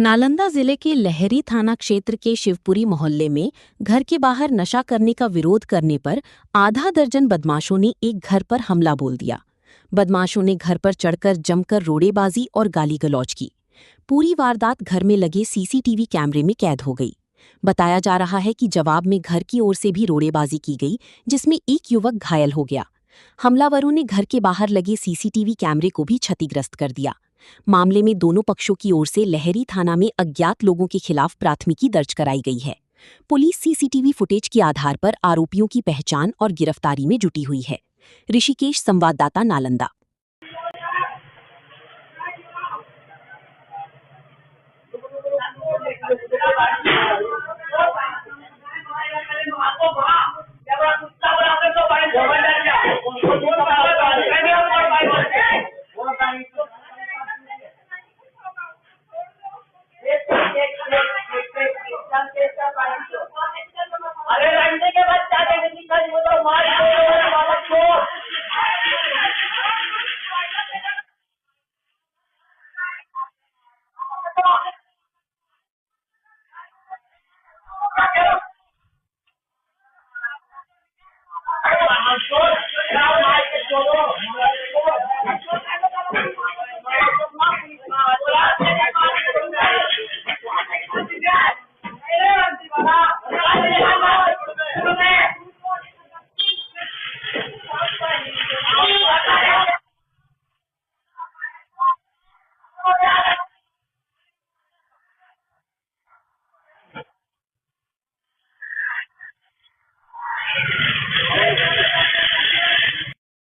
नालंदा जिले के लहरी थाना क्षेत्र के शिवपुरी मोहल्ले में घर के बाहर नशा करने का विरोध करने पर आधा दर्जन बदमाशों ने एक घर पर हमला बोल दिया। बदमाशों ने घर पर चढ़कर जमकर रोड़ेबाजी और गाली गलौज की। पूरी वारदात घर में लगे सीसीटीवी कैमरे में कैद हो गई। बताया जा रहा है कि जवाब में घर की ओर से भी रोड़ेबाजी की गई, जिसमें एक युवक घायल हो गया। हमलावरों ने घर के बाहर लगे सीसीटीवी कैमरे को भी क्षतिग्रस्त कर दिया। मामले में दोनों पक्षों की ओर से लहरी थाना में अज्ञात लोगों के खिलाफ प्राथमिकी दर्ज कराई गई है। पुलिस सीसीटीवी फुटेज के आधार पर आरोपियों की पहचान और गिरफ्तारी में जुटी हुई है। ऋषिकेश, संवाददाता, नालंदा।